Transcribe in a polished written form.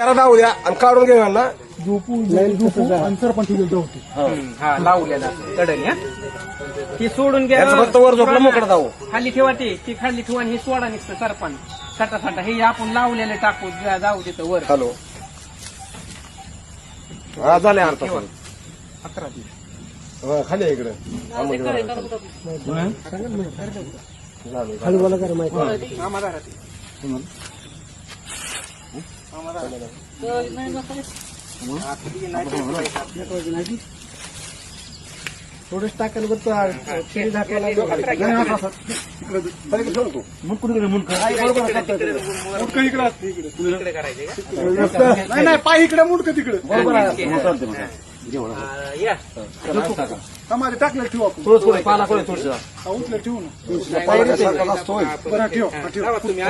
त्याला जाऊ द्या आणि काढून घेऊ ना हा लावलेला कडणी हा ती सोडून घ्या फक्त वर झोपला मोकळा जाऊ खाली ठेवा ती खाली ठेवा आणि हे सोडा निघतं सरपण साठा हे आपण लावलेले टाकू जाऊ देतं वर. हॅलो हा झाले अर्धा 11 खाली आहे इकडे खाली बोला करा माहिती थोडंच टाकायला नाही पाय इकडे मुंडक तिकडे समाधी टाकलं ठेवू आपण उचलं ठेवू ना तुम्ही